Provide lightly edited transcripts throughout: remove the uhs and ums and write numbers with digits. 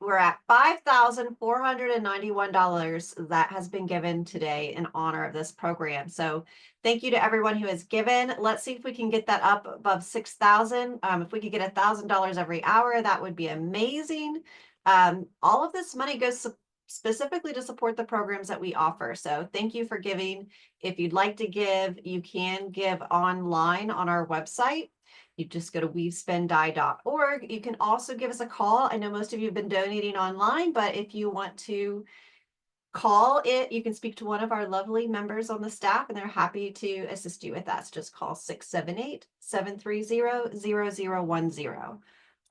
we're at $5,491 that has been given today in honor of this program. So thank you to everyone who has given. Let's see if we can get that up above 6,000. If we could get $1,000 every hour, that would be amazing. All of this money goes specifically to support the programs that we offer. So thank you for giving. If you'd like to give, you can give online on our website. You just go to weavespendie.org. You can also give us a call. I know most of you have been donating online, but if you want to call it, you can speak to one of our lovely members on the staff, and they're happy to assist you with that. So just call 678-730-0010.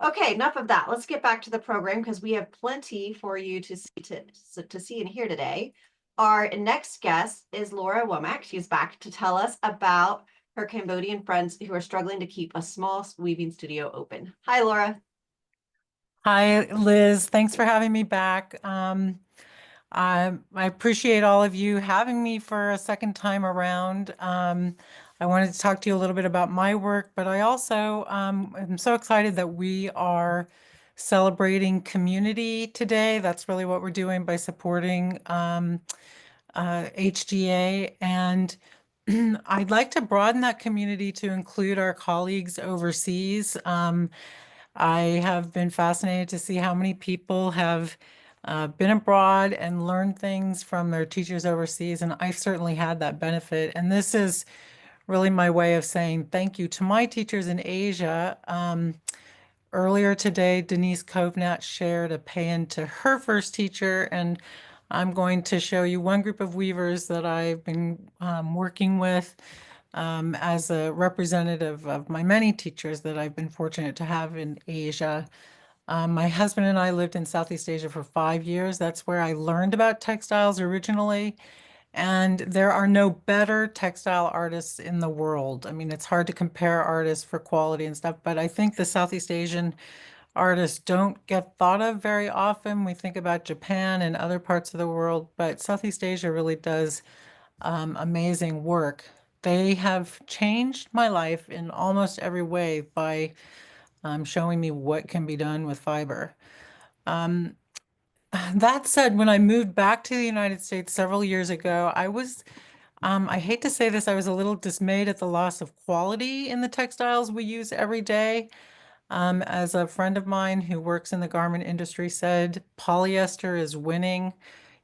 Okay, enough of that. Let's get back to the program because we have plenty for you to see and hear today. Our next guest is Laura Womack. She's back to tell us about her Cambodian friends who are struggling to keep a small weaving studio open. Hi, Laura. Hi, Liz. Thanks for having me back. I appreciate all of you having me for a second time around. I wanted to talk to you a little bit about my work, but I also am so excited that we are celebrating community today. That's really what we're doing by supporting HGA. And I'd like to broaden that community to include our colleagues overseas. I have been fascinated to see how many people have been abroad and learned things from their teachers overseas, and I've certainly had that benefit. And this is really my way of saying thank you to my teachers in Asia. Earlier today, Denise Kovnat shared a pay-in to her first teacher, and I'm going to show you one group of weavers that I've been working with as a representative of my many teachers that I've been fortunate to have in Asia. My husband and I lived in Southeast Asia for 5 years. That's where I learned about textiles originally. And there are no better textile artists in the world. I mean, it's hard to compare artists for quality and stuff, but I think the Southeast Asian artists don't get thought of very often. We think about Japan and other parts of the world, but Southeast Asia really does amazing work. They have changed my life in almost every way by showing me what can be done with fiber. That said, when I moved back to the United States several years ago, I hate to say this, I was a little dismayed at the loss of quality in the textiles we use every day. As a friend of mine who works in the garment industry said, polyester is winning.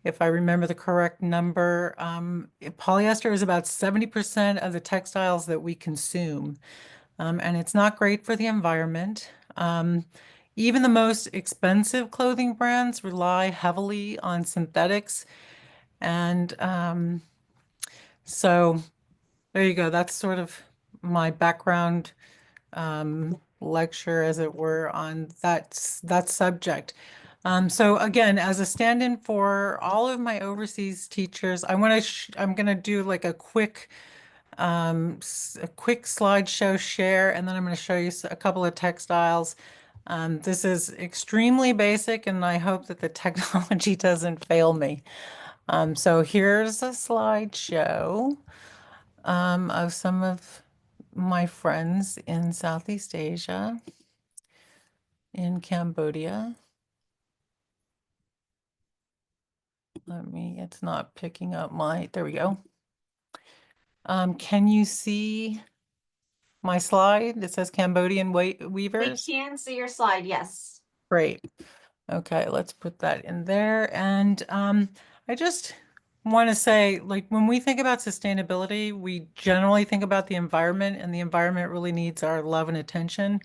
If I remember the correct number, polyester is about 70% of the textiles that we consume. And it's not great for the environment. Even the most expensive clothing brands rely heavily on synthetics. And so there you go. That's sort of my background lecture, as it were, on that subject. So again, as a stand-in for all of my overseas teachers, I'm going to do like a quick slideshow share, and then I'm going to show you a couple of textiles. This is extremely basic, and I hope that the technology doesn't fail me. So here's a slideshow of some of my friends in Southeast Asia, in Cambodia. It's not picking up there we go. Can you see my slide? It says Cambodian weavers. We can see your slide, yes. Great. Okay, let's put that in there. And I just want to say, like, when we think about sustainability, we generally think about the environment, and the environment really needs our love and attention.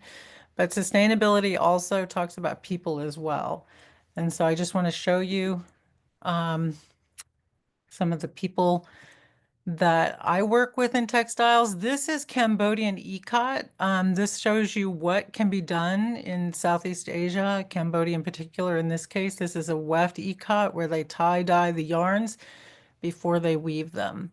But sustainability also talks about people as well. And so I just want to show you some of the people that I work with in textiles. This is Cambodian ikat. This shows you what can be done in Southeast Asia, Cambodia in particular. In this case, this is a weft ikat where they tie-dye the yarns before they weave them.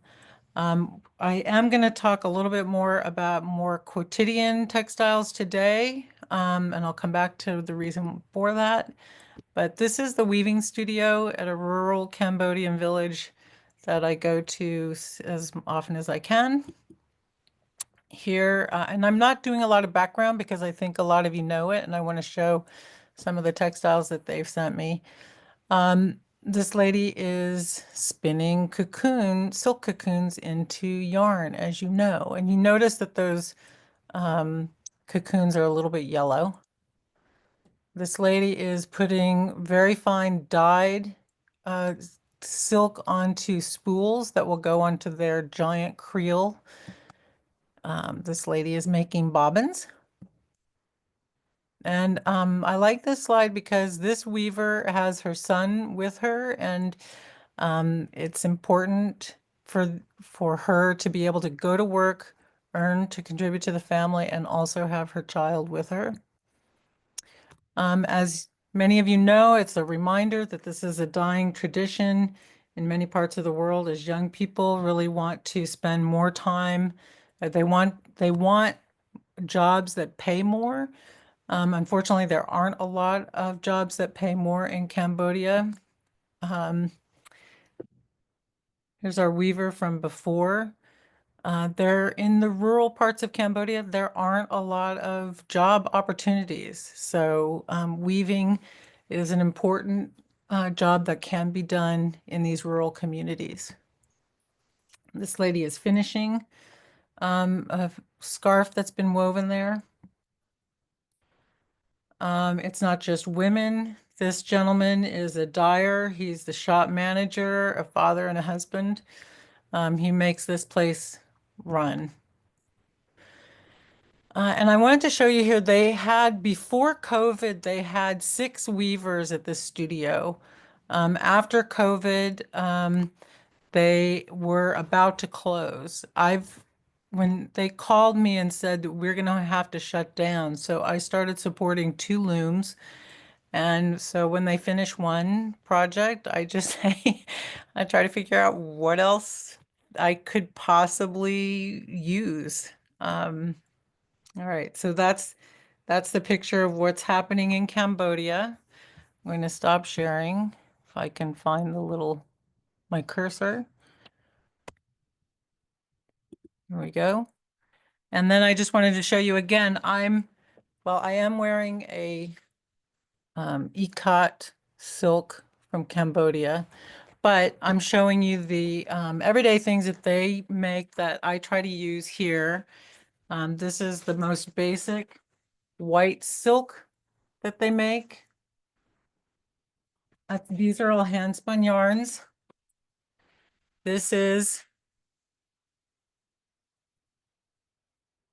I am going to talk a little bit more about more quotidian textiles today, and I'll come back to the reason for that. But this is the weaving studio at a rural Cambodian village that I go to as often as I can. Here, and I'm not doing a lot of background because I think a lot of you know it, and I want to show some of the textiles that they've sent me. This lady is spinning silk cocoons into yarn, as you know, and you notice that those cocoons are a little bit yellow. This lady is putting very fine dyed silk onto spools that will go onto their giant creel. This lady is making bobbins. And I like this slide because this weaver has her son with her, and it's important for her to be able to go to work, earn to contribute to the family, and also have her child with her. As many of you know, it's a reminder that this is a dying tradition in many parts of the world, as young people really want to spend more time. They want jobs that pay more. Unfortunately, there aren't a lot of jobs that pay more in Cambodia. Here's our weaver from before. There in the rural parts of Cambodia, there aren't a lot of job opportunities. So weaving is an important job that can be done in these rural communities. This lady is finishing a scarf that's been woven there. It's not just women. This gentleman is a dyer. He's the shop manager, a father, and a husband. He makes this place run. And I wanted to show you here, before COVID, they had 6 weavers at the studio. After COVID, they were about to close. When they called me and said that we're going to have to shut down, so I started supporting 2 looms. And so when they finish one project, I just I try to figure out what else I could possibly use. All right, so that's the picture of what's happening in Cambodia. I'm going to stop sharing if I can find my cursor. There we go. And then I just wanted to show you again, I am wearing a ikat silk from Cambodia, but I'm showing you the everyday things that they make that I try to use here. This is the most basic white silk that they make. These are all hand spun yarns. This is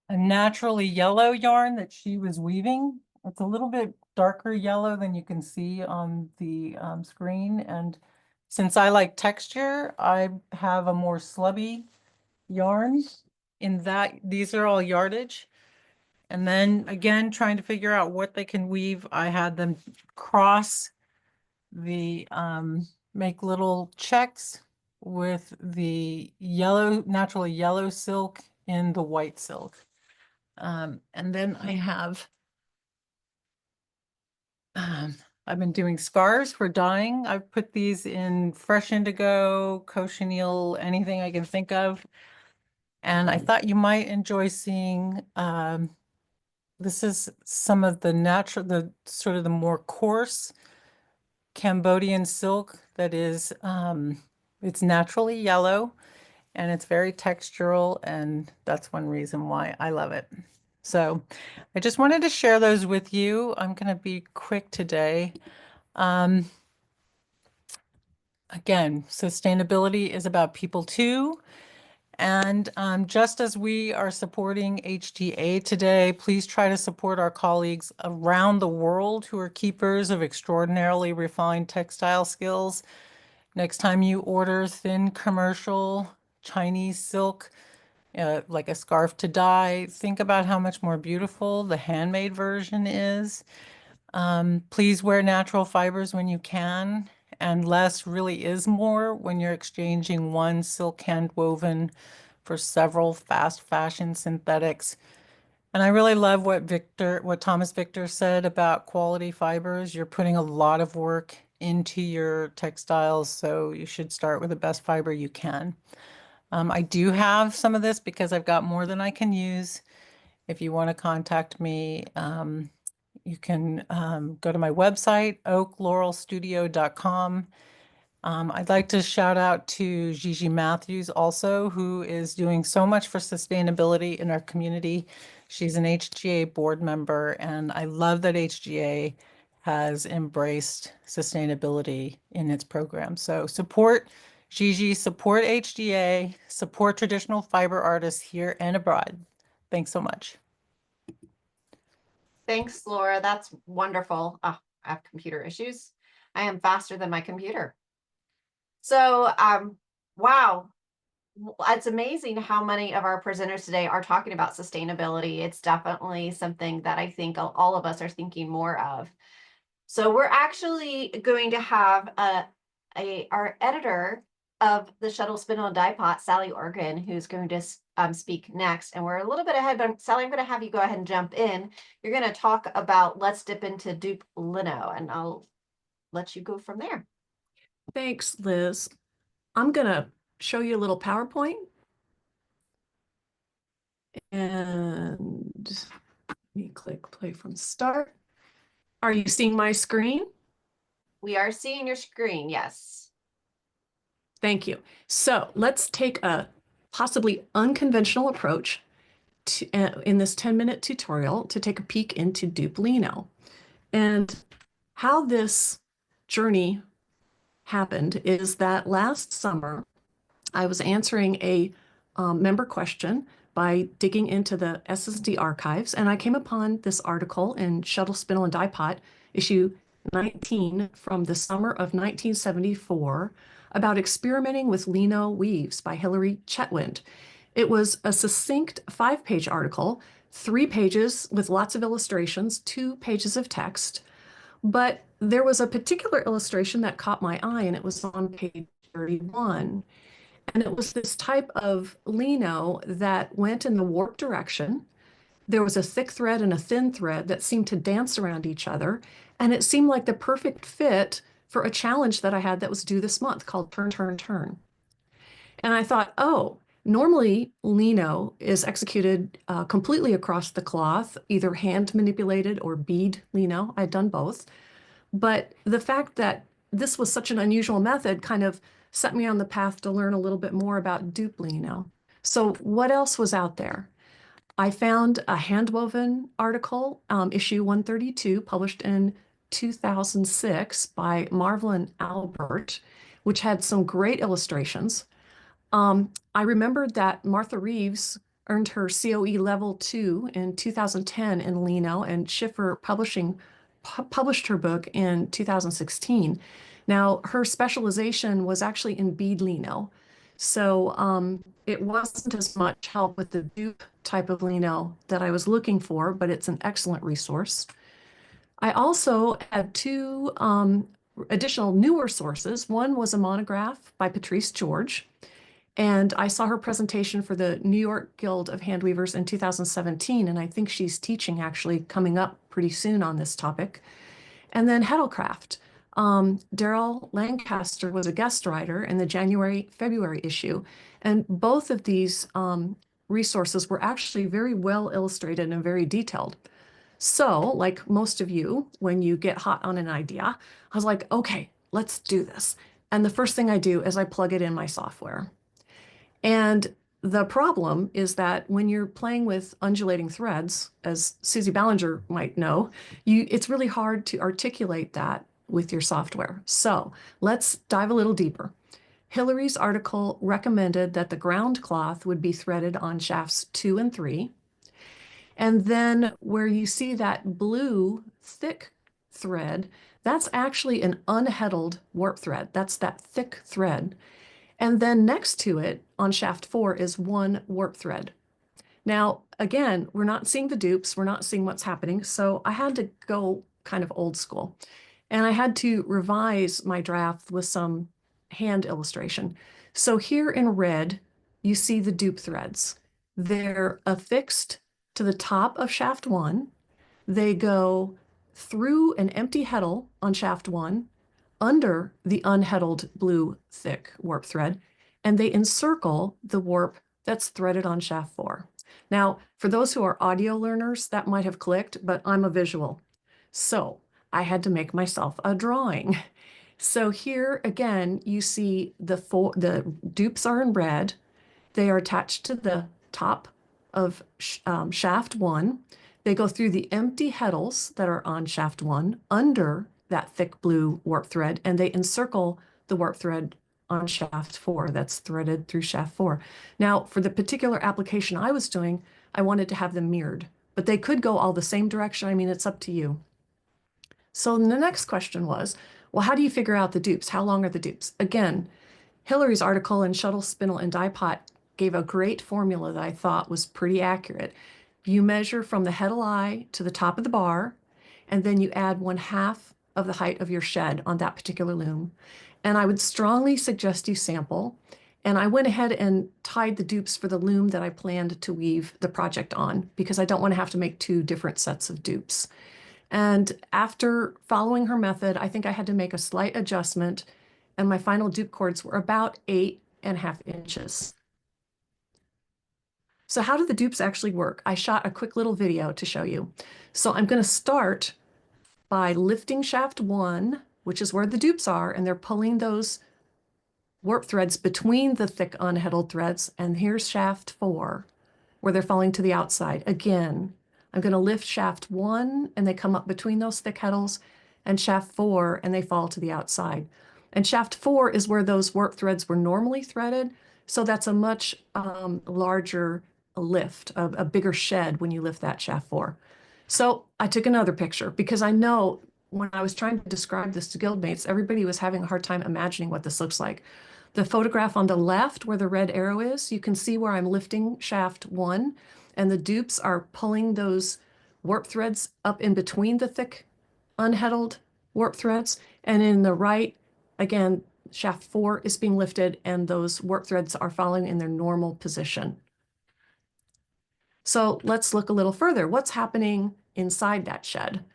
a naturally yellow yarn that she was weaving. It's a little bit darker yellow than you can see on the screen. And since I like texture, I have a more slubby yarn in that these are all yardage. And then again, trying to figure out what they can weave, I had them cross the make little checks with the naturally yellow silk in the white silk. And then I have I've been doing scarves for dyeing. I've put these in fresh indigo, cochineal, anything I can think of. And I thought you might enjoy seeing this is some of the sort of the more coarse Cambodian silk that is it's naturally yellow and it's very textural, and that's one reason why I love it. So I just wanted to share those with you. I'm going to be quick today. Again, sustainability is about people too. And just as we are supporting HTA today, please try to support our colleagues around the world who are keepers of extraordinarily refined textile skills. Next time you order thin commercial Chinese silk, like a scarf to dye, think about how much more beautiful the handmade version is. Please wear natural fibers when you can, and less really is more when you're exchanging one silk hand woven for several fast fashion synthetics. And I really love what Thomas Victor said about quality fibers. You're putting a lot of work into your textiles, so you should start with the best fiber you can. I do have some of this because I've got more than I can use. If you want to contact me, You can go to my website, oaklaurelstudio.com. I'd like to shout out to Gigi Matthews also, who is doing so much for sustainability in our community. She's an HGA board member, and I love that HGA has embraced sustainability in its program. So support Gigi, support HGA, support traditional fiber artists here and abroad. Thanks so much. Thanks, Laura. That's wonderful. Oh, I have computer issues. I am faster than my computer. So, wow. It's amazing how many of our presenters today are talking about sustainability. It's definitely something that I think all of us are thinking more of. So we're actually going to have our editor of the Shuttle Spindle and Die Pot, Sally Orgren, who's going to speak next. And we're a little bit ahead, but Sally, I'm going to have you go ahead and jump in. You're going to talk about Let's Dip into Dupe Lino, and I'll let you go from there. Thanks, Liz. I'm going to show you a little PowerPoint. And let me click play from start. Are you seeing my screen? We are seeing your screen, yes. Thank you. So let's take a possibly unconventional approach to, in this 10-minute tutorial to take a peek into Duplino. And how this journey happened is that last summer, I was answering a member question by digging into the ss&D archives, and I came upon this article in Shuttle, Spindle, and Die Pot, issue 19 from the summer of 1974, about experimenting with lino weaves by Hilary Chetwynd. It was a succinct 5-page article, 3 pages with lots of illustrations, 2 pages of text, but there was a particular illustration that caught my eye, and it was on page 31. And it was this type of lino that went in the warp direction. There was a thick thread and a thin thread that seemed to dance around each other. And it seemed like the perfect fit for a challenge that I had that was due this month called Turn, Turn, Turn. And I thought, oh, normally lino is executed completely across the cloth, either hand manipulated or bead lino. I'd done both. But the fact that this was such an unusual method kind of set me on the path to learn a little bit more about dupe lino. So what else was out there? I found a handwoven article, issue 132, published in 2006 by Marvelyn Albert, which had some great illustrations. I remembered that Martha Reeves earned her COE level 2 in 2010 in lino, and Schiffer Publishing published her book in 2016. Now, her specialization was actually in bead lino. So it wasn't as much help with the dupe type of lino that I was looking for, but it's an excellent resource. I also had 2 additional newer sources. One was a monograph by Patrice George, and I saw her presentation for the New York Guild of Handweavers in 2017, and I think she's teaching actually coming up pretty soon on this topic. And then Heddlecraft. Daryl Lancaster was a guest writer in the January-February issue, and both of these resources were actually very well illustrated and very detailed. So, like most of you, when you get hot on an idea, I was like, okay, let's do this. And the first thing I do is I plug it in my software. And the problem is that when you're playing with undulating threads, as Susie Ballinger might know, it's really hard to articulate that with your software. So let's dive a little deeper. Hilary's article recommended that the ground cloth would be threaded on shafts 2 and 3. And then where you see that blue thick thread, that's actually an unheddled warp thread. That's that thick thread. And then next to it on shaft 4 is 1 warp thread. Now, again, we're not seeing the dupes, we're not seeing what's happening. So I had to go kind of old school. And I had to revise my draft with some hand illustration. So here in red, you see the dupe threads. They're affixed to the top of shaft 1. They go through an empty heddle on shaft 1, under the unheddled blue thick warp thread, and they encircle the warp that's threaded on shaft 4. Now, for those who are audio learners, that might have clicked, but I'm a visual. So I had to make myself a drawing. So here again, you see the dupes are in red. They are attached to the top of shaft 1. They go through the empty heddles that are on shaft 1 under that thick blue warp thread, and they encircle the warp thread on shaft 4 that's threaded through shaft 4. Now, for the particular application I was doing, I wanted to have them mirrored, but they could go all the same direction. I mean, it's up to you. So the next question was, well, how do you figure out the dupes? How long are the dupes? Again, Hillary's article in Shuttle, Spindle, and Die Pot gave a great formula that I thought was pretty accurate. You measure from the heddle eye to the top of the bar, and then you add 1/2 of the height of your shed on that particular loom. And I would strongly suggest you sample. And I went ahead and tied the dupes for the loom that I planned to weave the project on, because I don't want to have to make 2 different sets of dupes. And after following her method, I think I had to make a slight adjustment, and my final dupe cords were about 8.5 inches. So how do the dupes actually work? I shot a quick little video to show you. So I'm going to start by lifting shaft 1, which is where the dupes are, and they're pulling those warp threads between the thick unheddled threads. And here's shaft 4, where they're falling to the outside. Again, I'm going to lift shaft 1, and they come up between those thick heddles, and shaft 4, and they fall to the outside. And shaft 4 is where those warp threads were normally threaded. So that's a much larger lift, a bigger shed when you lift that shaft 4. So I took another picture, because I know when I was trying to describe this to guildmates, everybody was having a hard time imagining what this looks like. The photograph on the left, where the red arrow is, you can see where I'm lifting shaft 1, and the dupes are pulling those warp threads up in between the thick unheddled warp threads. And in the right, again, shaft 4 is being lifted, and those warp threads are falling in their normal position. So let's look a little further. What's happening inside that shed?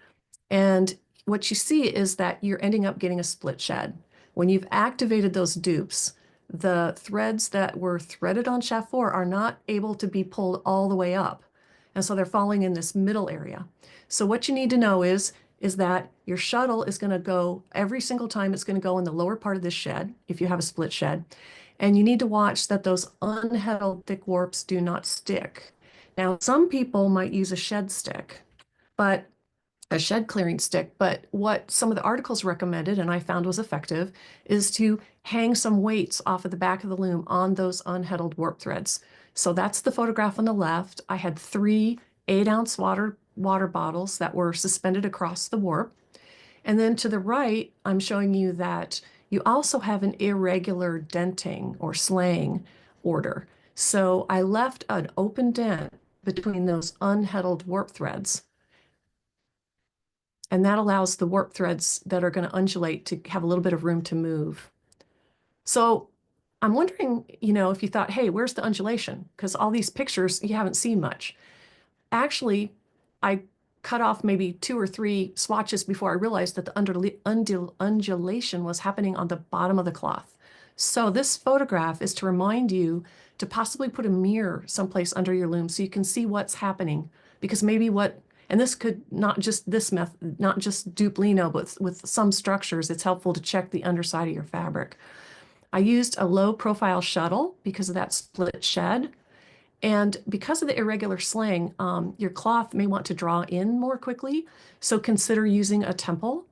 And what you see is that you're ending up getting a split shed. When you've activated those dupes, the threads that were threaded on shaft 4 are not able to be pulled all the way up. And so they're falling in this middle area. So what you need to know is that your shuttle is going to go, every single time it's going to go in the lower part of this shed, if you have a split shed. And you need to watch that those unheddled thick warps do not stick. Now, some people might use a shed stick, but a shed clearing stick, but what some of the articles recommended, and I found was effective, is to hang some weights off of the back of the loom on those unheddled warp threads. So that's the photograph on the left. I had 3 8-ounce water bottles that were suspended across the warp. And then to the right, I'm showing you that you also have an irregular denting or slaying order. So I left an open dent between those unheddled warp threads. And that allows the warp threads that are going to undulate to have a little bit of room to move. So I'm wondering, if you thought, hey, where's the undulation? Because all these pictures, you haven't seen much. Actually, I cut off maybe 2 or 3 swatches before I realized that the undulation was happening on the bottom of the cloth. So this photograph is to remind you to possibly put a mirror someplace under your loom so you can see what's happening. Because maybe and this could not just this method, not just dupe lino, but with some structures, it's helpful to check the underside of your fabric. I used a low profile shuttle because of that split shed. And because of the irregular slaying, your cloth may want to draw in more quickly. So consider using a temple.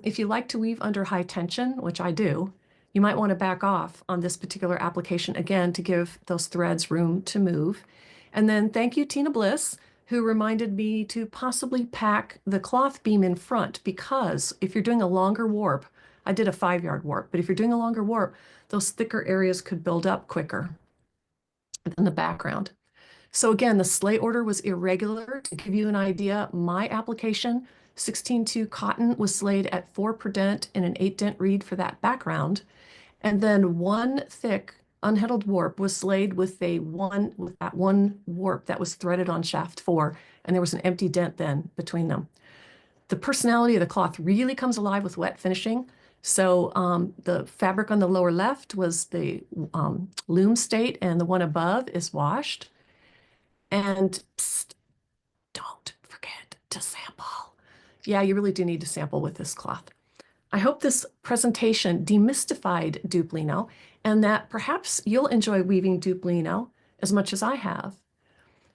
If you like to weave under high tension, which I do, you might want to back off on this particular application again to give those threads room to move. And then thank you, Tina Bliss, who reminded me to possibly pack the cloth beam in front, because if you're doing a longer warp, I did a 5-yard warp, but if you're doing a longer warp, those thicker areas could build up quicker than the background. So again, the slay order was irregular. To give you an idea, my application, 16-2 cotton, was slayed at 4 per dent in an 8-dent reed for that background. And then 1 thick unheddled warp was slayed with that one warp that was threaded on shaft 4, and there was an empty dent then between them. The personality of the cloth really comes alive with wet finishing. So the fabric on the lower left was the loom state, and the one above is washed. And psst, don't forget to sample. Yeah, you really do need to sample with this cloth. I hope this presentation demystified dupe lino and that perhaps you'll enjoy weaving dupe lino as much as I have.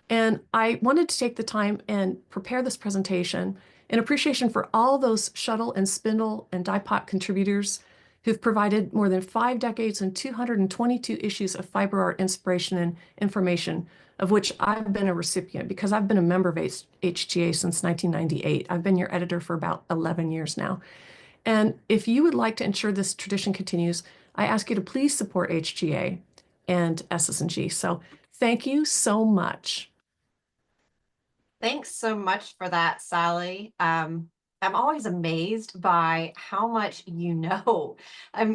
And I wanted to take the time and prepare this presentation in appreciation for all those shuttle and spindle and die pot contributors who've provided more than 5 decades and 222 issues of fiber art inspiration and information, of which I've been a recipient because I've been a member of HGA since 1998. I've been your editor for about 11 years now. And if you would like to ensure this tradition continues, I ask you to please support HGA and ss&G. So thank you so much. Thanks so much for that, Sally. I'm always amazed by how much you know.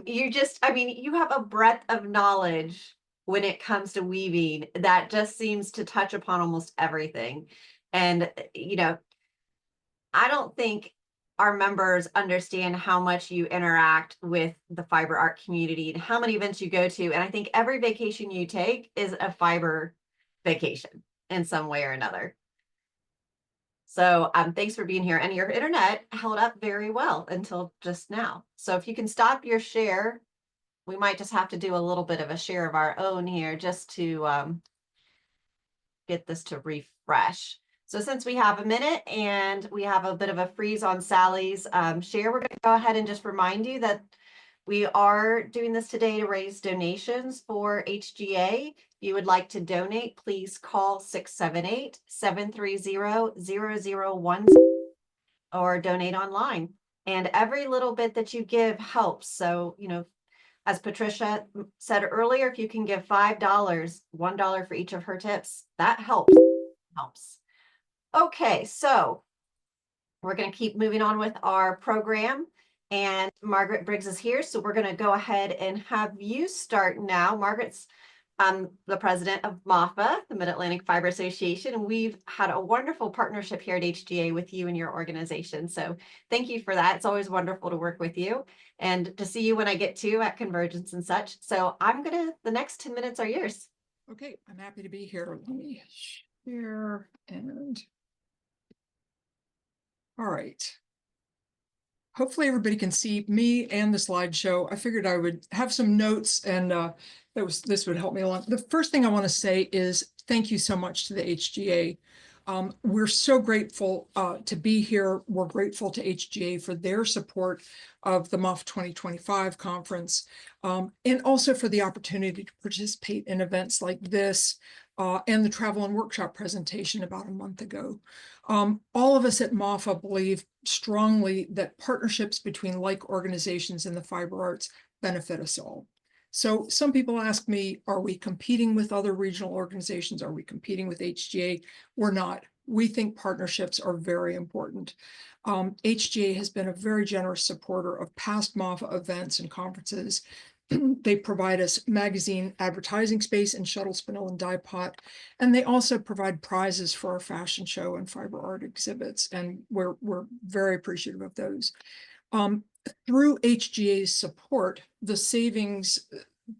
You have a breadth of knowledge when it comes to weaving that just seems to touch upon almost everything. And, I don't think our members understand how much you interact with the fiber art community and how many events you go to. And I think every vacation you take is a fiber vacation in some way or another. So thanks for being here. And your internet held up very well until just now. So if you can stop your share, we might just have to do a little bit of a share of our own here just to get this to refresh. So since we have a minute and we have a bit of a freeze on Sally's share, we're going to go ahead and just remind you that we are doing this today to raise donations for HGA. If you would like to donate, please call 678-730-0010 or donate online. And every little bit that you give helps. So, as Patricia said earlier, if you can give $5, $1 for each of her tips, that helps. Okay, so we're going to keep moving on with our program. And Margaret Briggs is here, so we're going to go ahead and have you start now. Margaret's the president of MAFA, the Mid-Atlantic Fiber Association, and we've had a wonderful partnership here at HGA with you and your organization. So thank you for that. It's always wonderful to work with you and to see you when I get to at Convergence and such. So the next 10 minutes are yours. Okay, I'm happy to be here. Let me share and all right. Hopefully everybody can see me and the slideshow. I figured I would have some notes and this would help me along. The first thing I want to say is thank you so much to the HGA. We're so grateful to be here. We're grateful to HGA for their support of the MAFA 2025 conference and also for the opportunity to participate in events like this and the travel and workshop presentation about a month ago. All of us at MAFA believe strongly that partnerships between like organizations in the fiber arts benefit us all. So some people ask me, are we competing with other regional organizations? Are we competing with HGA? We're not. We think partnerships are very important. HGA has been a very generous supporter of past MAFA events and conferences. They provide us magazine advertising space and shuttle, spindle, and die pot. And they also provide prizes for our fashion show and fiber art exhibits. And we're very appreciative of those. Through HGA's support, the savings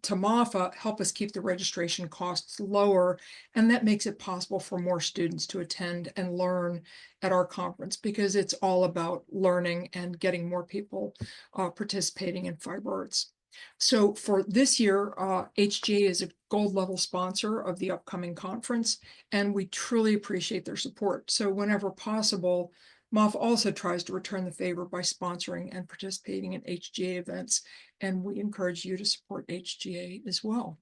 to MAFA help us keep the registration costs lower, and that makes it possible for more students to attend and learn at our conference because it's all about learning and getting more people participating in fiber arts. So for this year, HGA is a gold level sponsor of the upcoming conference, and we truly appreciate their support. So whenever possible, MAFA also tries to return the favor by sponsoring and participating in HGA events, and we encourage you to support HGA as well.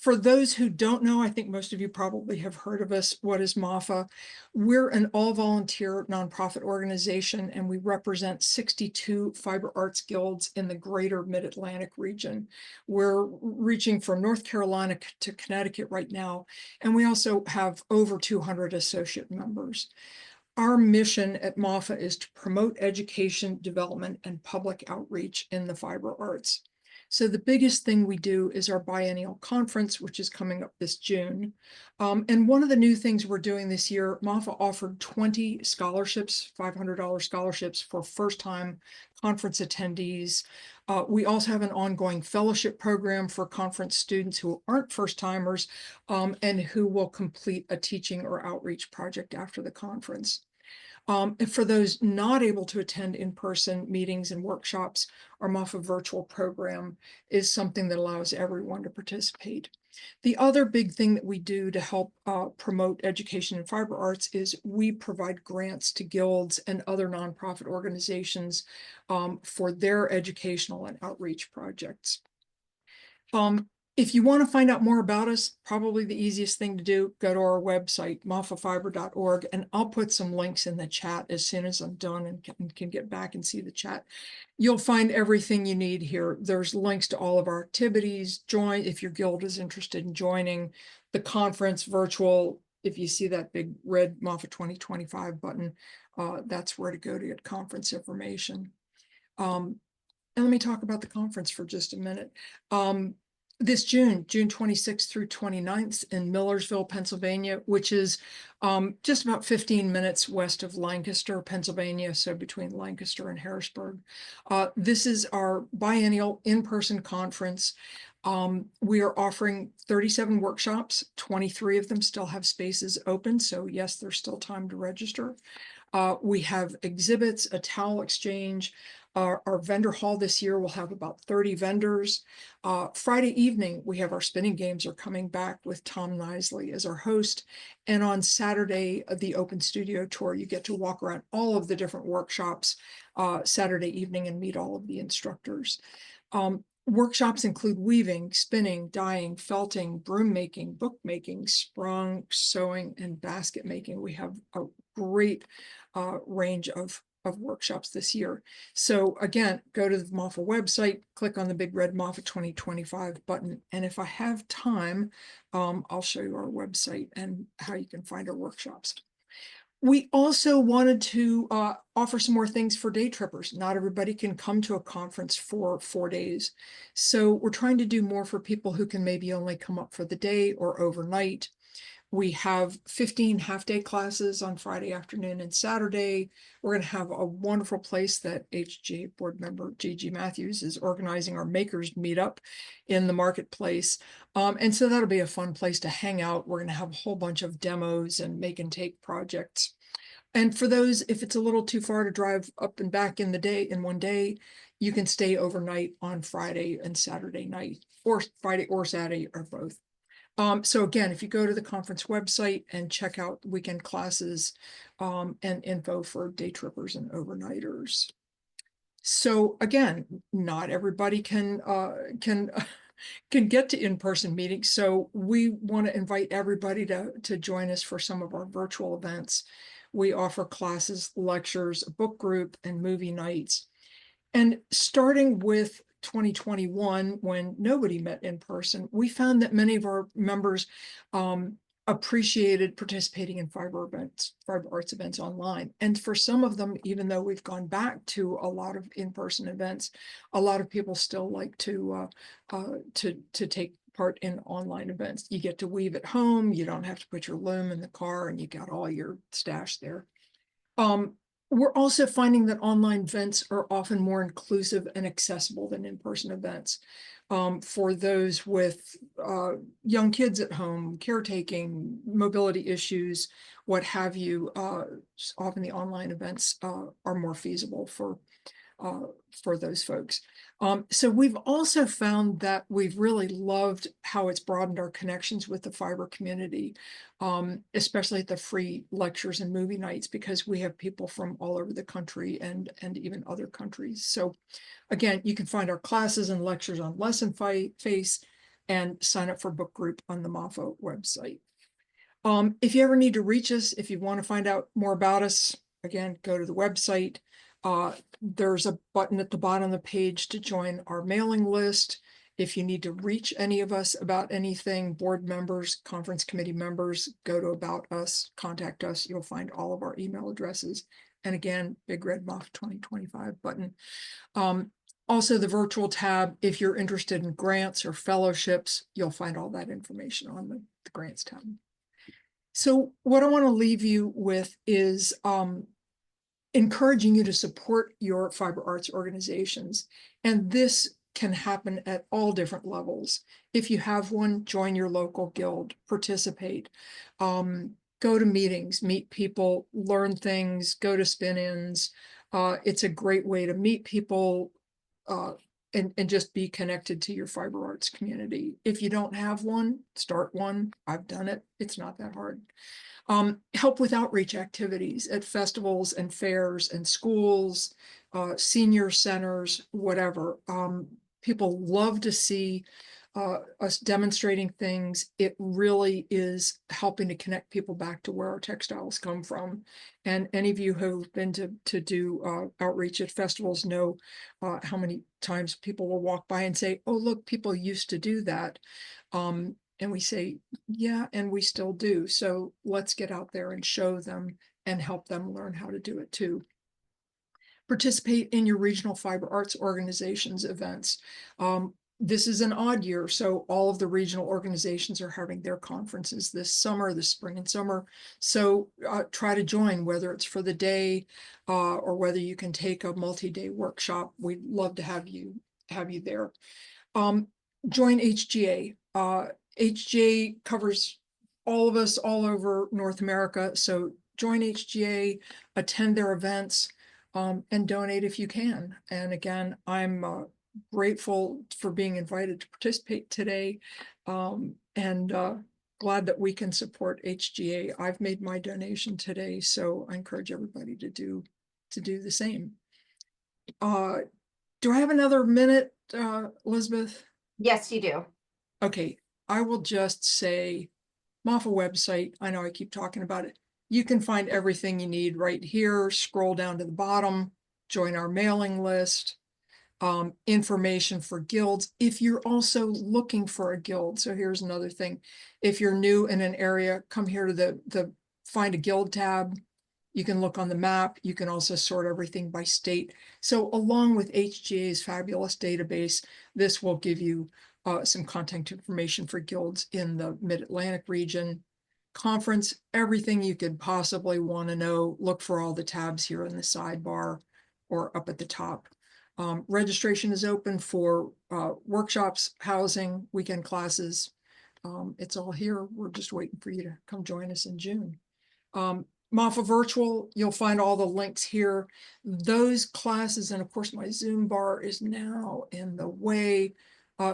For those who don't know, I think most of you probably have heard of us. What is MAFA? We're an all-volunteer nonprofit organization, and we represent 62 fiber arts guilds in the greater Mid-Atlantic region. We're reaching from North Carolina to Connecticut right now, and we also have over 200 associate members. Our mission at MAFA is to promote education, development, and public outreach in the fiber arts. So the biggest thing we do is our biennial conference, which is coming up this June. And one of the new things we're doing this year, MAFA offered 20 scholarships, $500 scholarships for first-time conference attendees. We also have an ongoing fellowship program for conference students who aren't first-timers and who will complete a teaching or outreach project after the conference. And for those not able to attend in-person meetings and workshops, our MAFA virtual program is something that allows everyone to participate. The other big thing that we do to help promote education in fiber arts is we provide grants to guilds and other nonprofit organizations for their educational and outreach projects. If you want to find out more about us, probably the easiest thing to do, go to our website, mafafiber.org, and I'll put some links in the chat as soon as I'm done and can get back and see the chat. You'll find everything you need here. There's links to all of our activities. Join if your guild is interested in joining the conference virtual. If you see that big red MAFA 2025 button, that's where to go to get conference information. And let me talk about the conference for just a minute. This June 26th through 29th in Millersville, Pennsylvania, which is just about 15 minutes west of Lancaster, Pennsylvania, so between Lancaster and Harrisburg. This is our biennial in-person conference. We are offering 37 workshops. 23 of them still have spaces open, so yes, there's still time to register. We have exhibits, a towel exchange. Our vendor hall this year will have about 30 vendors. Friday evening, we have our spinning games are coming back with Tom Nisley as our host. And on Saturday, the open studio tour, you get to walk around all of the different workshops Saturday evening and meet all of the instructors. Workshops include weaving, spinning, dyeing, felting, broom making, bookmaking, sprung, sewing, and basket making. We have a great range of workshops this year. So again, go to the MAFA website, click on the big red MAFA 2025 button. And if I have time, I'll show you our website and how you can find our workshops. We also wanted to offer some more things for day trippers. Not everybody can come to a conference for 4 days. So we're trying to do more for people who can maybe only come up for the day or overnight. We have 15 half-day classes on Friday afternoon and Saturday. We're going to have a wonderful place that HG board member Gigi Matthews is organizing our makers meetup in the marketplace. And so that'll be a fun place to hang out. We're going to have a whole bunch of demos and make and take projects. And for those, if it's a little too far to drive up and back in the day, in one day, you can stay overnight on Friday and Saturday night, or Friday or Saturday, or both. So again, if you go to the conference website and check out weekend classes and info for day trippers and overnighters. So again, not everybody can get to in-person meetings. So we want to invite everybody to join us for some of our virtual events. We offer classes, lectures, a book group, and movie nights. And starting with 2021, when nobody met in person, we found that many of our members appreciated participating in fiber arts events online. And for some of them, even though we've gone back to a lot of in-person events, a lot of people still like to take part in online events. You get to weave at home, you don't have to put your loom in the car, and you got all your stash there. We're also finding that online events are often more inclusive and accessible than in-person events. For those with young kids at home, caretaking, mobility issues, what have you, often the online events are more feasible for those folks. So we've also found that we've really loved how it's broadened our connections with the fiber community, especially at the free lectures and movie nights, because we have people from all over the country and even other countries. So again, you can find our classes and lectures on Lesson Face and sign up for book group on the MAFA website. If you ever need to reach us, if you want to find out more about us, again, go to the website. There's a button at the bottom of the page to join our mailing list. If you need to reach any of us about anything, board members, conference committee members, go to About Us, contact us. You'll find all of our email addresses. And again, big red MAFA 2025 button. Also the virtual tab, if you're interested in grants or fellowships, you'll find all that information on the grants tab. So what I want to leave you with is encouraging you to support your fiber arts organizations. And this can happen at all different levels. If you have one, join your local guild, participate. go to meetings, meet people, learn things, go to spin-ins. It's a great way to meet people and just be connected to your fiber arts community. If you don't have one, start one. I've done it. It's not that hard. Help with outreach activities at festivals and fairs and schools, senior centers, whatever. People love to see us demonstrating things. It really is helping to connect people back to where our textiles come from. And any of you who've been to do outreach at festivals know how many times people will walk by and say, oh, look, people used to do that. And we say, yeah, and we still do. So let's get out there and show them and help them learn how to do it too. Participate in your regional fiber arts organizations events. This is an odd year, so all of the regional organizations are having their conferences this summer, this spring and summer. So try to join, whether it's for the day or whether you can take a multi-day workshop. We'd love to have you there. Join HGA. HGA covers all of us all over North America. So join HGA, attend their events, and donate if you can. And again, I'm grateful for being invited to participate today, and glad that we can support HGA. I've made my donation today, so I encourage everybody to do the same. Do I have another minute, Elizabeth? Yes, you do. Okay, I will just say MAFA website. I know I keep talking about it. You can find everything you need right here. Scroll down to the bottom, join our mailing list, information for guilds. If you're also looking for a guild, so here's another thing. If you're new in an area, come here to the find a guild tab. You can look on the map. You can also sort everything by state. So along with HGA's fabulous database, this will give you some contact information for guilds in the Mid-Atlantic region. Conference, everything you could possibly want to know. Look for all the tabs here in the sidebar or up at the top. Registration is open for workshops, housing, weekend classes. It's all here. We're just waiting for you to come join us in June. MAFA Virtual, you'll find all the links here. Those classes, and of course my Zoom bar is now in the way.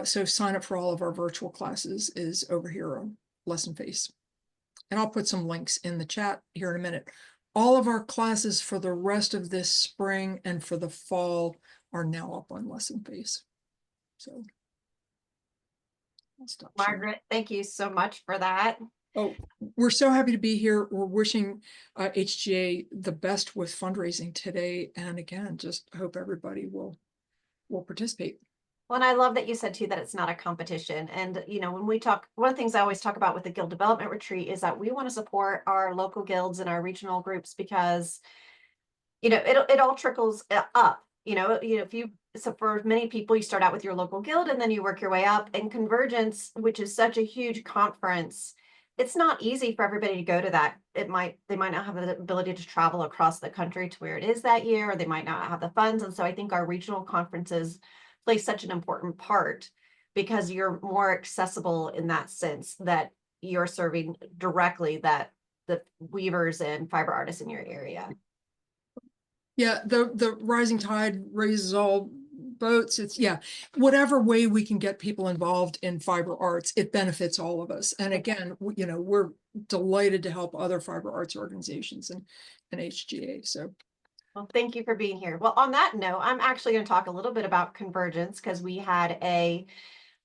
So sign up for all of our virtual classes is over here on Lesson Face. And I'll put some links in the chat here in a minute. All of our classes for the rest of this spring and for the fall are now up on Lesson Face. So I'll stop sharing. Margaret, thank you so much for that. Oh, we're so happy to be here. We're wishing HGA the best with fundraising today. And again, just hope everybody will participate. Well, and I love that you said too that it's not a competition. And you know, when we talk, one of the things I always talk about with the Guild Development Retreat is that we want to support our local guilds and our regional groups because, you know, it all trickles up. So for many people, you start out with your local guild and then you work your way up. And Convergence, which is such a huge conference, it's not easy for everybody to go to that. They might not have the ability to travel across the country to where it is that year, or they might not have the funds. And so I think our regional conferences play such an important part because you're more accessible in that sense that you're serving directly the weavers and fiber artists in your area. Yeah, the rising tide raises all boats. It's whatever way we can get people involved in fiber arts, it benefits all of us. And again, we're delighted to help other fiber arts organizations and HGA. So well, thank you for being here. Well, on that note, I'm actually going to talk a little bit about Convergence because we had a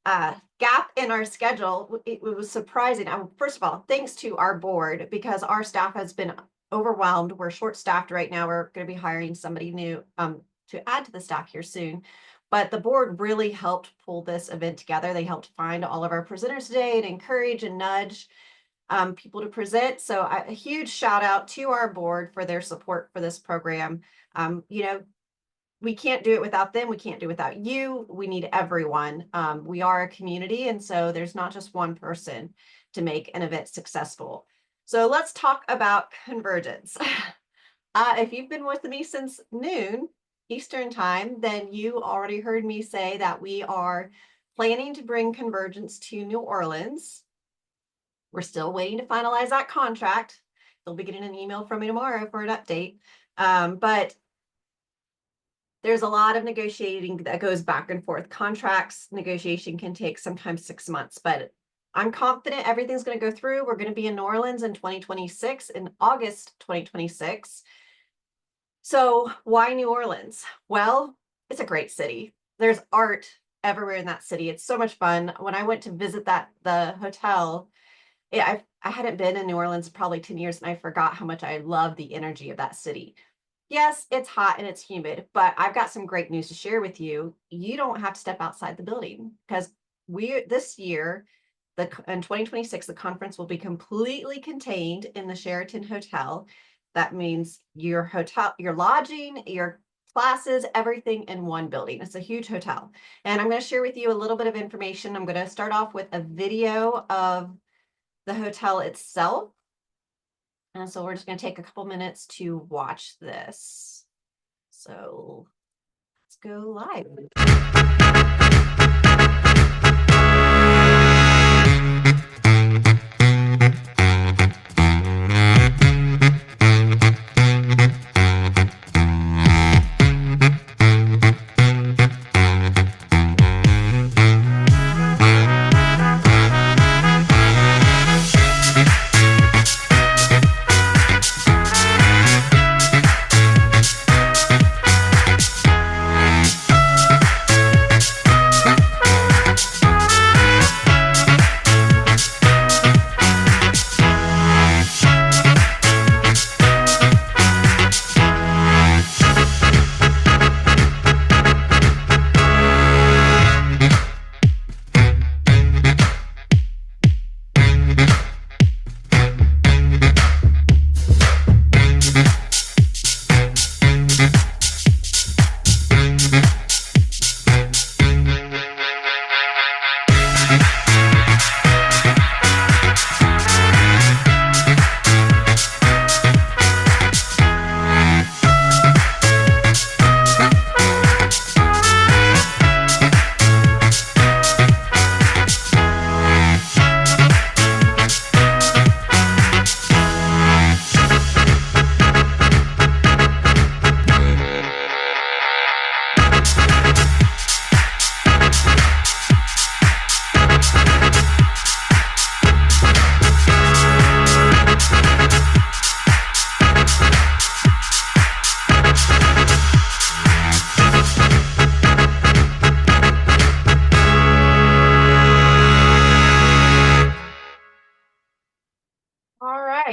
gap in our schedule. It was surprising. First of all, thanks to our board because our staff has been overwhelmed. We're short-staffed right now. We're going to be hiring somebody new to add to the staff here soon. But the board really helped pull this event together. They helped find all of our presenters today and encourage and nudge people to present. So a huge shout out to our board for their support for this program. We can't do it without them. We can't do it without you. We need everyone. We are a community. And so there's not just one person to make an event successful. So let's talk about Convergence. If you've been with me since noon Eastern time, then you already heard me say that we are planning to bring Convergence to New Orleans. We're still waiting to finalize that contract, They'll be getting an email from me tomorrow for an update. But there's a lot of negotiating that goes back and forth. Contracts negotiation can take sometimes 6 months, but I'm confident everything's going to go through. We're going to be in New Orleans in 2026, in August 2026. So why New Orleans? Well, it's a great city. There's art everywhere in that city. It's so much fun. When I went to visit the hotel, I hadn't been in New Orleans probably 10 years, and I forgot how much I love the energy of that city. Yes, it's hot and it's humid, but I've got some great news to share with you. You don't have to step outside the building, because this year, in 2026, the conference will be completely contained in the Sheraton Hotel. That means your hotel, your lodging, your classes, everything in one building. It's a huge hotel. And I'm going to share with you a little bit of information. I'm going to start off with a video of the hotel itself. And so we're just going to take a couple minutes to watch this. So let's go live.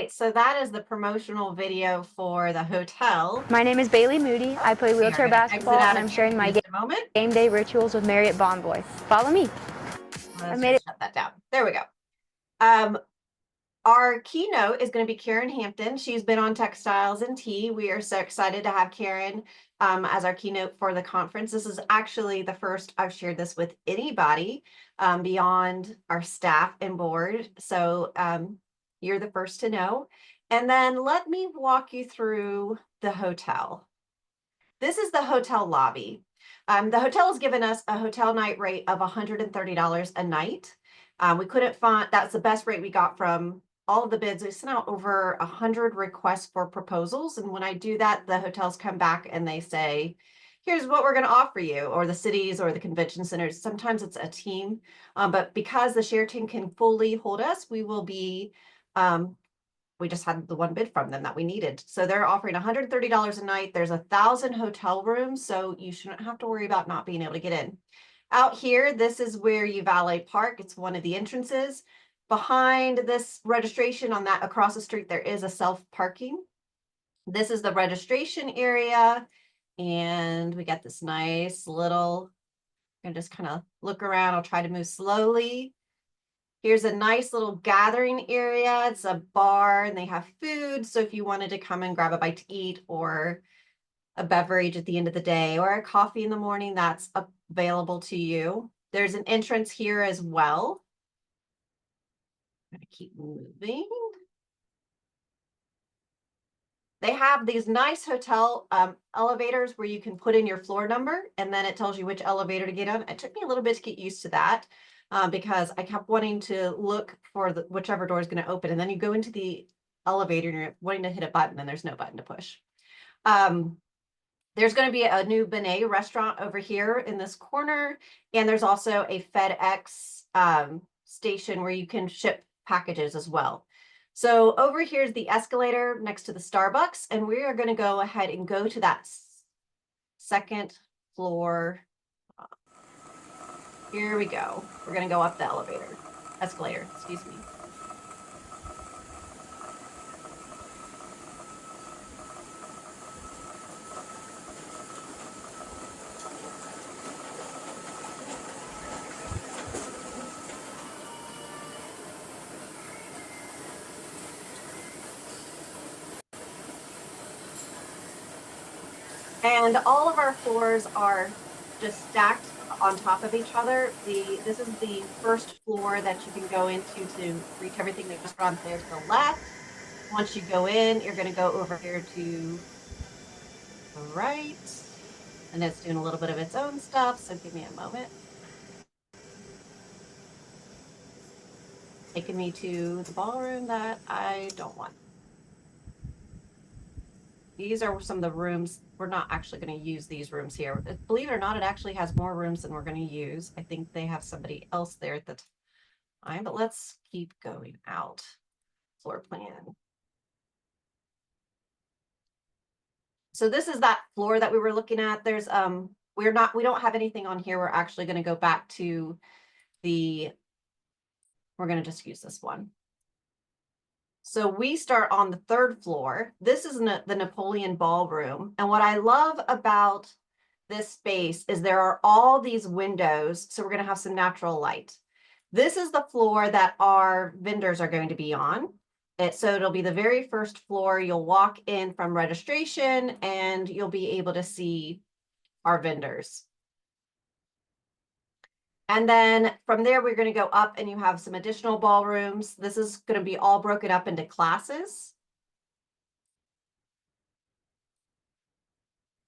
So that is the promotional video for the hotel. My name is Bailey Moody. I play wheelchair basketball, and I'm sharing my game day rituals with Margaret Briggs. Follow me. Let's shut that down. There we go. Our keynote is going to be Karen Hampton. She's been on Textiles and Tea. We are so excited to have Karen as our keynote for the conference. This is actually the first I've shared this with anybody beyond our staff and board. So you're the first to know. And then let me walk you through the hotel. This is the hotel lobby. The hotel has given us a hotel night rate of $130 a night. We couldn't find, that's the best rate we got from all of the bids. We sent out over 100 requests for proposals. And when I do that, the hotels come back and they say, here's what we're going to offer you, or the cities or the convention centers. Sometimes it's a team, but because the Sheraton can fully hold us, we will be, we just had the one bid from them that we needed. So they're offering $130 a night. There's 1,000 hotel rooms, so you shouldn't have to worry about not being able to get in. Out here, this is where you valet park. It's one of the entrances. Behind this registration on that across the street, there is a self-parking. This is the registration area. And we got this nice little, I'm gonna just kind of look around. I'll try to move slowly. Here's a nice little gathering area. It's a bar and they have food. So if you wanted to come and grab a bite to eat or a beverage at the end of the day or a coffee in the morning, that's available to you. There's an entrance here as well. I'm gonna keep moving. They have these nice hotel elevators where you can put in your floor number and then it tells you which elevator to get on. It took me a little bit to get used to that because I kept wanting to look for whichever door is going to open. And then you go into the elevator and you're wanting to hit a button and there's no button to push. There's going to be a new Benet restaurant over here in this corner. And there's also a FedEx station where you can ship packages as well. So over here is the escalator next to the Starbucks. And we are going to go ahead and go to that second floor. Here we go. We're going to go up the escalator, excuse me. And all of our floors are just stacked on top of each other. This is the first floor that you can go into to reach everything that just runs there to the left. Once you go in, you're going to go over here to the right. And it's doing a little bit of its own stuff, so give me a moment. Taking me to the ballroom that I don't want. These are some of the rooms. We're not actually going to use these rooms here. Believe it or not, it actually has more rooms than we're going to use. I think they have somebody else there at the time, but let's keep going out. Floor plan. So this is that floor that we were looking at. There's we don't have anything on here. We're actually going to go back to we're going to just use this one. So we start on the third floor. This is the Napoleon Ballroom. And what I love about this space is there are all these windows. So we're going to have some natural light. This is the floor that our vendors are going to be on. So it'll be the very first floor. You'll walk in from registration and you'll be able to see our vendors. And then from there, we're going to go up and you have some additional ballrooms. This is going to be all broken up into classes.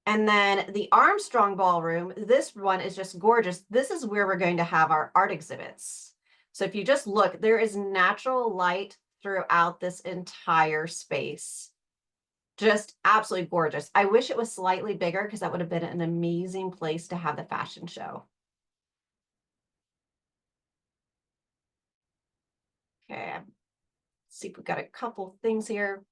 And then the Armstrong Ballroom, this one is just gorgeous. This is where we're going to have our art exhibits. So if you just look, there is natural light throughout this entire space. Just absolutely gorgeous. I wish it was slightly bigger because that would have been an amazing place to have the fashion show. Okay, let's see if we've got a couple things here.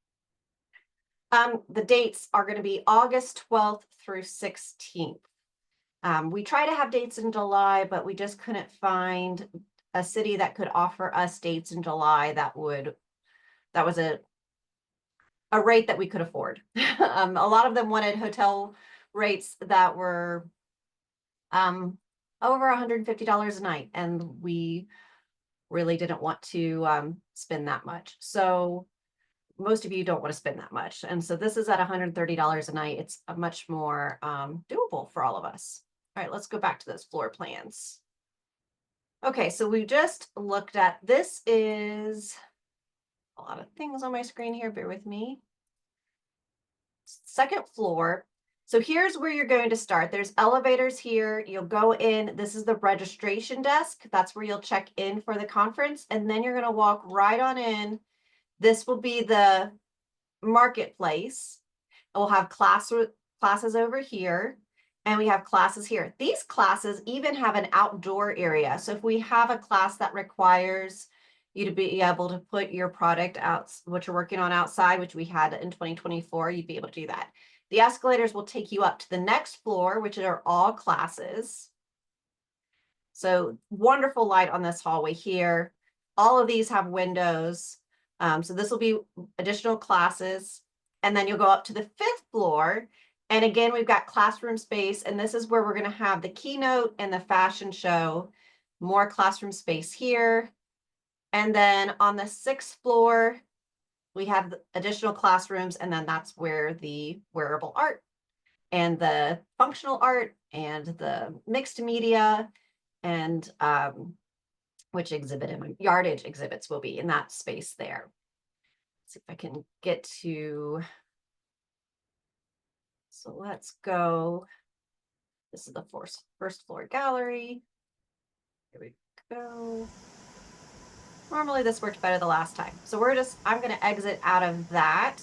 The dates are going to be August 12th through 16th. We try to have dates in July, but we just couldn't find a city that could offer us dates in July that was a rate that we could afford. A lot of them wanted hotel rates that were over $150 a night, and we really didn't want to spend that much. So most of you don't want to spend that much. And so this is at $130 a night. It's a much more doable for all of us. All right, let's go back to those floor plans. Okay, so we just looked at, this is a lot of things on my screen here, bear with me. Second floor. So here's where you're going to start. There's elevators here. You'll go in. This is the registration desk. That's where you'll check in for the conference. And then you're going to walk right on in. This will be the marketplace. We'll have classes over here. And we have classes here. These classes even have an outdoor area. So if we have a class that requires you to be able to put your product out, what you're working on outside, which we had in 2024, you'd be able to do that. The escalators will take you up to the next floor, which are all classes. So wonderful light on this hallway here. All of these have windows. So this will be additional classes. And then you'll go up to the 5th floor. And again, we've got classroom space. And this is where we're going to have the keynote and the fashion show. More classroom space here. And then on the 6th floor, we have additional classrooms, and then that's where the wearable art and the functional art and the mixed media and which exhibit yardage exhibits will be in that space there. Let's see if I can get to, so let's go. This is the first floor gallery. Here we go. Normally this worked better the last time. So I'm going to exit out of that.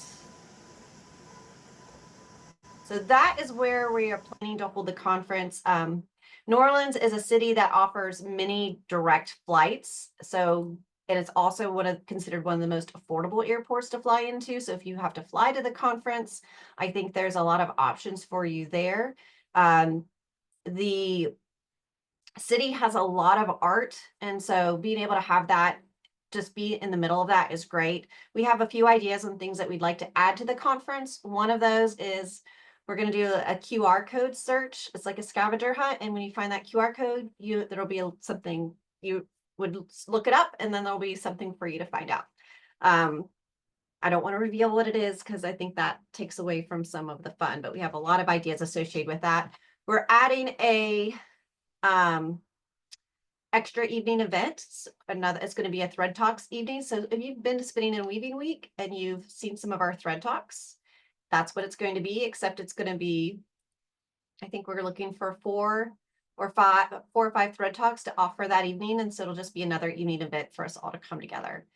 So that is where we are planning to hold the conference. New Orleans is a city that offers many direct flights. So, and it's also considered one of the most affordable airports to fly into. So if you have to fly to the conference, I think there's a lot of options for you there. The city has a lot of art. And so being able to have that just be in the middle of that is great. We have a few ideas on things that we'd like to add to the conference. One of those is we're going to do a QR code search. It's like a scavenger hunt. And when you find that QR code, there'll be something you would look it up, and then there'll be something for you to find out. I don't want to reveal what it is because I think that takes away from some of the fun, but we have a lot of ideas associated with that. We're adding a extra evening event. It's going to be a Thread Talks evening. So if you've been to Spinning and Weaving Week and you've seen some of our Thread Talks, that's what it's going to be, except it's going to be, I think we're looking for four or five Thread Talks to offer that evening. And so it'll just be another evening event for us all to come together.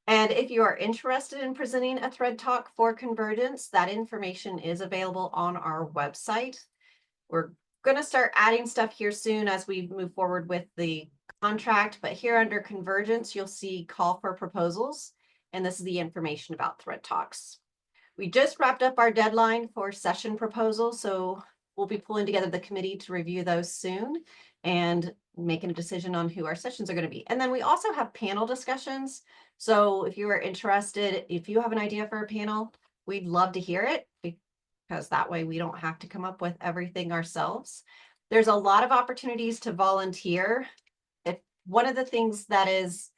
And if you are interested in presenting a Thread Talk for Convergence, that information is available on our website. We're going to start adding stuff here soon as we move forward with the contract, but here under Convergence, you'll see call for proposals. And this is the information about Thread Talks. We just wrapped up our deadline for session proposals, so we'll be pulling together the committee to review those soon and making a decision on who our sessions are going to be. And then we also have panel discussions. So if you are interested, if you have an idea for a panel, we'd love to hear it, because that way we don't have to come up with everything ourselves. There's a lot of opportunities to volunteer. One of the things that is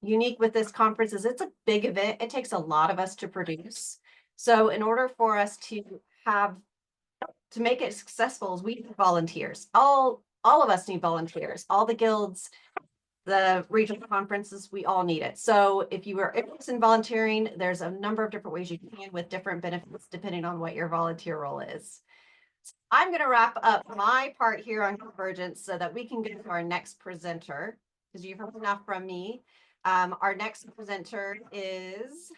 unique with this conference is it's a big event. It takes a lot of us to produce. So in order for us to make it successful, we need volunteers. All of us need volunteers. All the guilds, the regional conferences, we all need it. So if you are interested in volunteering, there's a number of different ways you can, with different benefits depending on what your volunteer role is. I'm going to wrap up my part here on Convergence so that we can go to our next presenter, because you've heard enough from me. Our next presenter is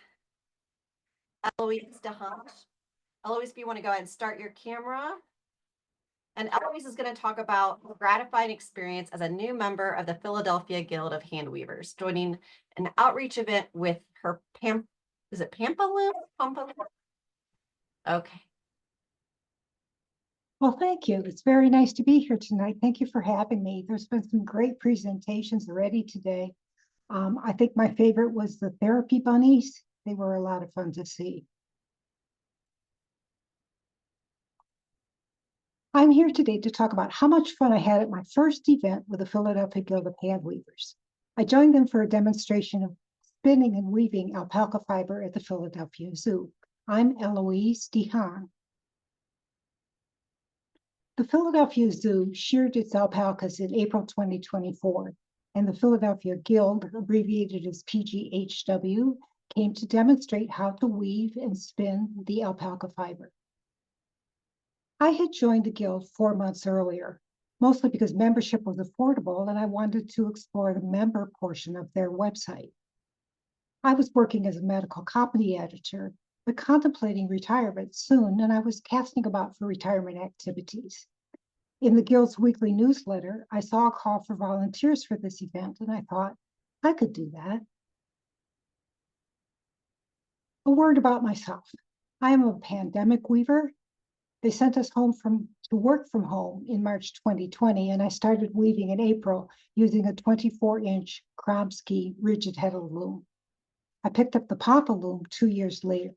Eloise DeHaan. Eloise, if you want to go ahead and start your camera. And Eloise is going to talk about a gratifying experience as a new member of the Philadelphia Guild of Handweavers, joining an outreach event with her is it Pampaloon? Okay. Well, thank you. It's very nice to be here tonight. Thank you for having me. There's been some great presentations already today. I think my favorite was the therapy bunnies. They were a lot of fun to see. I'm here today to talk about how much fun I had at my first event with the Philadelphia Guild of Handweavers. I joined them for a demonstration of spinning and weaving alpaca fiber at the Philadelphia Zoo. I'm Eloise DeHaan. The Philadelphia Zoo sheared its alpacas in April 2024, and the Philadelphia Guild, abbreviated as PGHW, came to demonstrate how to weave and spin the alpaca fiber. I had joined the Guild 4 months earlier, mostly because membership was affordable and I wanted to explore the member portion of their website. I was working as a medical copy editor, but contemplating retirement soon, and I was casting about for retirement activities. In the Guild's weekly newsletter, I saw a call for volunteers for this event, and I thought, I could do that. A word about myself. I am a pandemic weaver. They sent us home to work from home in March 2020, and I started weaving in April using a 24-inch Kromsky rigid-headed loom. I picked up the Papa loom 2 years later.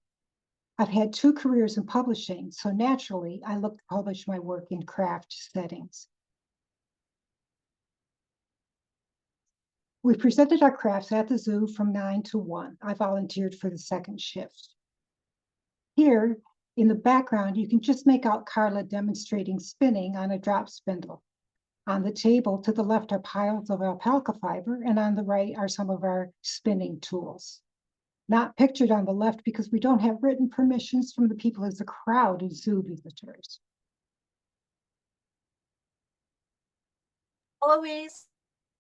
I've had 2 careers in publishing, so naturally I look to publish my work in craft settings. We presented our crafts at the zoo from 9 to 1. I volunteered for the second shift. Here in the background, you can just make out Carla demonstrating spinning on a drop spindle. On the table to the left are piles of alpaca fiber, and on the right are some of our spinning tools. Not pictured on the left because we don't have written permissions from the people as a crowd of zoo visitors. Eloise,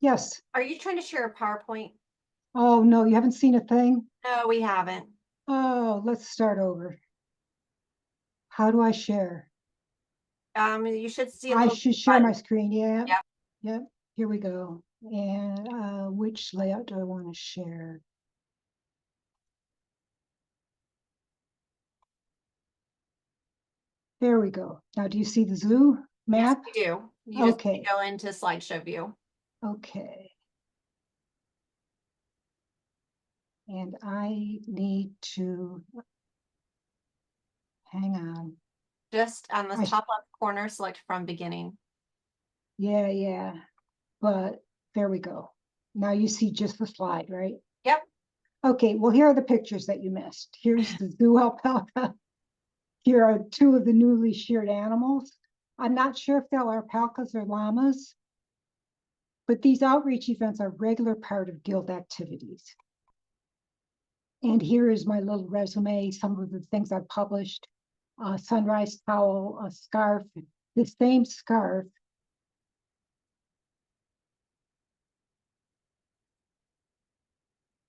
Yes. Are you trying to share a PowerPoint? Oh, no, you haven't seen a thing? No, we haven't. Oh, let's start over. How do I share? You should see a I little should share my button. screen. Yeah. Yep. Yep. Here we go. And which layout do I want to share? There we go. Now, do you see the zoo Yes, map? we do. You just Okay. go into slideshow view. Okay. And I need to, hang on. Just on the I top left corner, select from beginning. Yeah. But there we go. Now you see just the slide, right? Yep. Okay, well, here are the pictures that you missed. Here's the zoo alpaca. Here are two of the newly sheared animals. I'm not sure if they're alpacas or llamas, but these outreach events are a regular part of guild activities. And here is my little resume, some of the things I've published. A sunrise towel, a scarf, the same scarf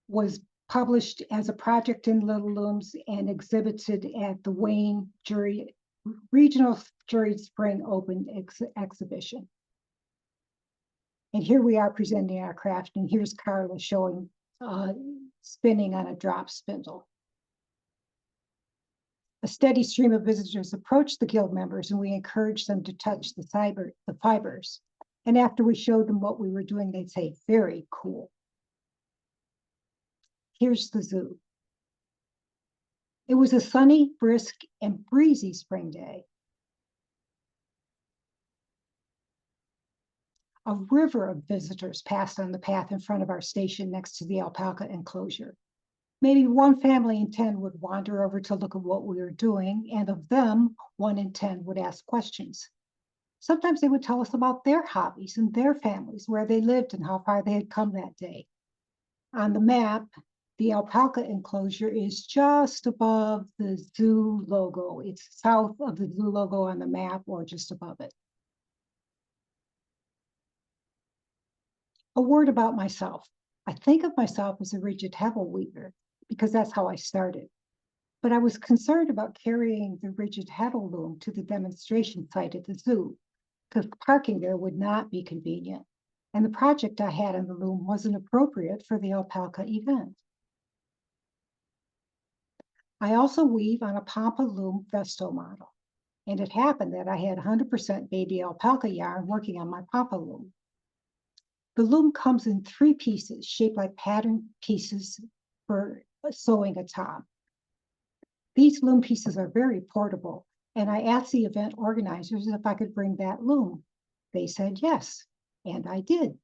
was published as a project in Little Looms and exhibited at the Wayne Regional Jury Spring Open exhibition. And here we are presenting our craft, and here's Carla showing spinning on a drop spindle. A steady stream of visitors approached the guild members, and we encouraged them to touch the fibers. And after we showed them what we were doing, they'd say, "Very cool." Here's the zoo. It was a sunny, brisk, and breezy spring day. A river of visitors passed on the path in front of our station next to the alpaca enclosure. Maybe one family in 10 would wander over to look at what we were doing, and of them, 1 in 10 would ask questions. Sometimes they would tell us about their hobbies and their families, where they lived and how far they had come that day. On the map, the alpaca enclosure is just above the zoo logo. It's south of the zoo logo on the map or just above it. A word about myself. I think of myself as a rigid heddle weaver because that's how I started. But I was concerned about carrying the rigid heddle loom to the demonstration site at the zoo because parking there would not be convenient. And the project I had on the loom wasn't appropriate for the alpaca event. I also weave on a pampa loom vesto model. And it happened that I had 100% baby alpaca yarn working on my pampa loom. The loom comes in 3 pieces shaped like pattern pieces for sewing a top. These loom pieces are very portable, and I asked the event organizers if I could bring that loom. They said yes, and I did.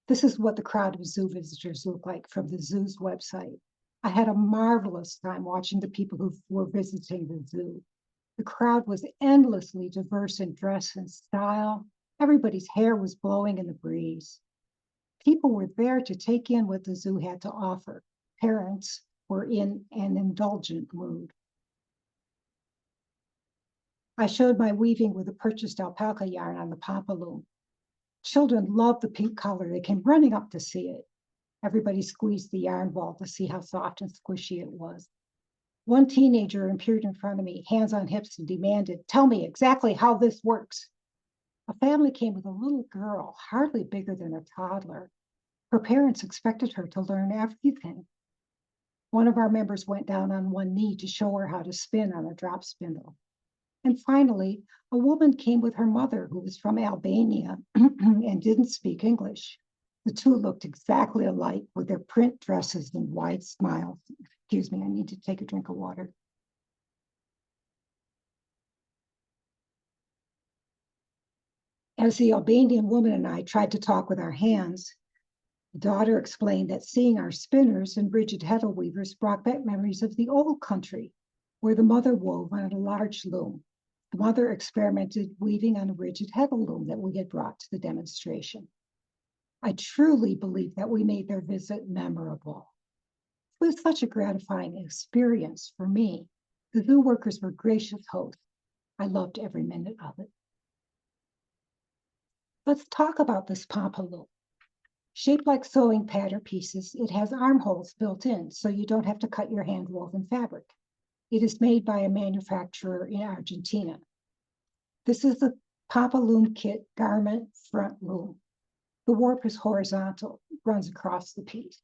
This is what the crowd of zoo visitors look like from the zoo's website. I had a marvelous time watching the people who were visiting the zoo. The crowd was endlessly diverse in dress and style. Everybody's hair was blowing in the breeze. People were there to take in what the zoo had to offer. Parents were in an indulgent mood. I showed my weaving with the purchased alpaca yarn on the pampa loom. Children loved the pink color. They came running up to see it. Everybody squeezed the yarn ball to see how soft and squishy it was. One teenager appeared in front of me, hands on hips, and demanded, "Tell me exactly how this works." A family came with a little girl, hardly bigger than a toddler. Her parents expected her to learn everything. One of our members went down on one knee to show her how to spin on a drop spindle. And finally, a woman came with her mother, who was from Albania and didn't speak English. The two looked exactly alike with their print dresses and wide smiles. Excuse me, I need to take a drink of water. As the Albanian woman and I tried to talk with our hands, the daughter explained that seeing our spinners and rigid heddle weavers brought back memories of the old country, where the mother wove on a large loom. The mother experimented weaving on a rigid heddle loom that we had brought to the demonstration. I truly believe that we made their visit memorable. It was such a gratifying experience for me. The zoo workers were gracious hosts. I loved every minute of it. Let's talk about this pompano. Shaped like sewing pattern pieces, it has armholes built in, so you don't have to cut your hand-woven fabric. It is made by a manufacturer in Argentina. This is the Papa Loom Kit garment front loom. The warp is horizontal, runs across the piece.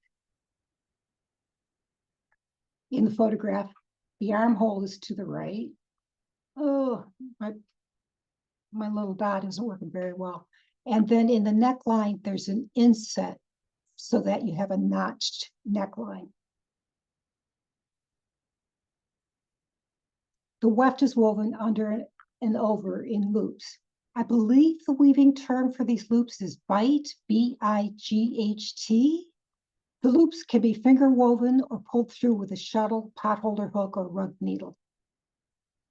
In the photograph, the armhole is to the right. Oh, my little dot isn't working very well. And then in the neckline, there's an inset so that you have a notched neckline. The weft is woven under and over in loops. I believe the weaving term for these loops is bite, B-I-G-H-T. The loops can be finger woven or pulled through with a shuttle, potholder hook, or rug needle.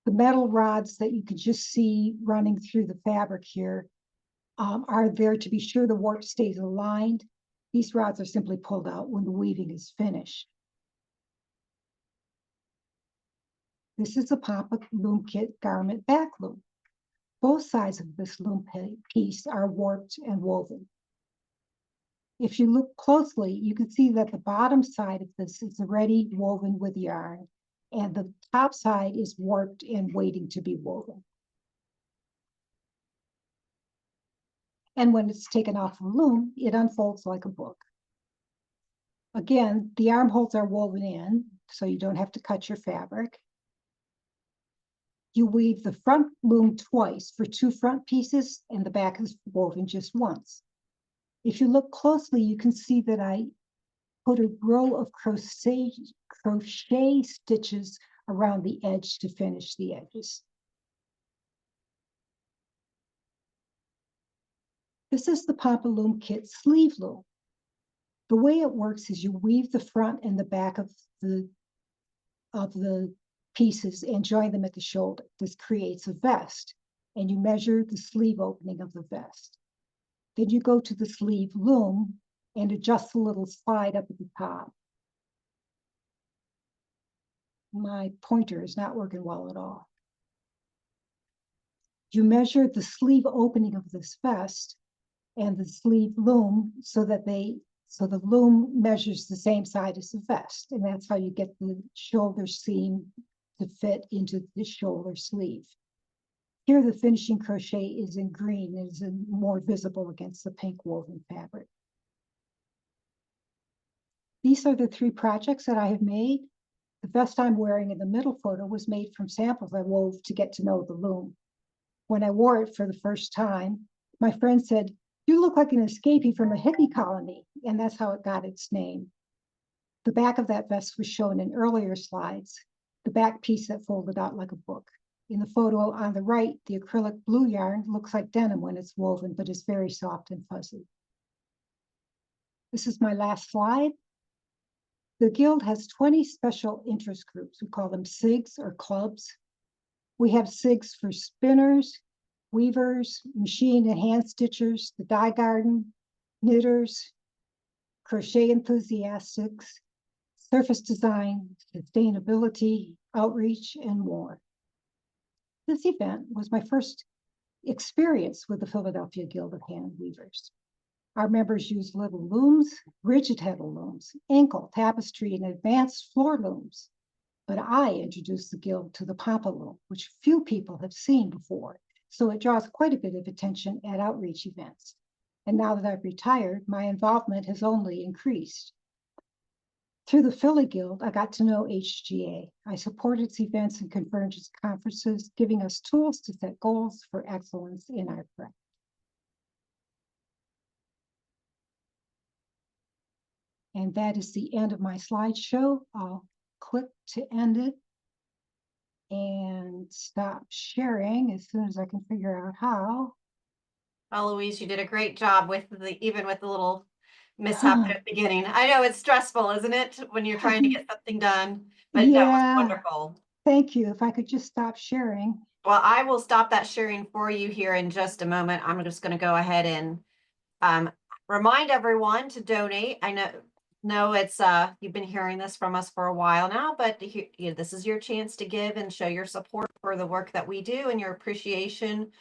The metal rods that you can just see running through the fabric here are there to be sure the warp stays aligned. These rods are simply pulled out when the weaving is finished. This is a Papa Loom Kit garment back loom. Both sides of this loom piece are warped and woven. If you look closely, you can see that the bottom side of this is already woven with yarn, and the top side is warped and waiting to be woven. And when it's taken off the loom, it unfolds like a book. Again, the armholes are woven in, so you don't have to cut your fabric. You weave the front loom twice for 2 front pieces, and the back is woven just once. If you look closely, you can see that I put a row of crochet stitches around the edge to finish the edges. This is the Papa Loom Kit sleeve loom. The way it works is you weave the front and the back of the pieces and join them at the shoulder. This creates a vest, and you measure the sleeve opening of the vest. Then you go to the sleeve loom and adjust the little slide up at the top. My pointer is not working well at all. You measure the sleeve opening of this vest and the sleeve loom so the loom measures the same side as the vest, and that's how you get the shoulder seam to fit into the shoulder sleeve. Here, the finishing crochet is in green, it is more visible against the pink woven fabric. These are the 3 projects that I have made. The vest I'm wearing in the middle photo was made from samples I wove to get to know the loom. When I wore it for the first time, my friend said, "You look like an escapee from a hippie colony," and that's how it got its name. The back of that vest was shown in earlier slides, the back piece that folded out like a book. In the photo on the right, the acrylic blue yarn looks like denim when it's woven, but is very soft and fuzzy. This is my last slide. The Guild has 20 special interest groups. We call them SIGs or clubs. We have SIGs for spinners, weavers, machine and hand stitchers, the dye garden, knitters, crochet enthusiasts, surface design, sustainability, outreach, and more. This event was my first experience with the Philadelphia Guild of Hand Weavers. Our members use little looms, rigid heddle looms, ankle, tapestry, and advanced floor looms. But I introduced the Guild to the Papa loom, which few people have seen before, so it draws quite a bit of attention at outreach events. And now that I've retired, my involvement has only increased. Through the Philly Guild, I got to know HGA. I support its events and convergence conferences, giving us tools to set goals for excellence in our craft. And that is the end of my slideshow. I'll click to end it and stop sharing as soon as I can figure out how. Eloise, you did a great job with even with the little mishap at the beginning. I know it's stressful, isn't it, when you're trying to get something done, but that was wonderful. Thank you. If I could just stop sharing. Well, I will stop that sharing for you here in just a moment. I'm just going to go ahead and remind everyone to donate. I know it's you've been hearing this from us for a while now, but this is your chance to give and show your support for the work that we do and your appreciation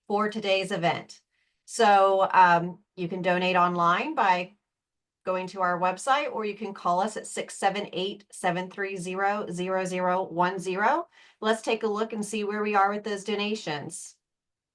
for today's event. So you can donate online by going to our website, or you can call us at 678-730-0010. Let's take a look and see where we are with those donations.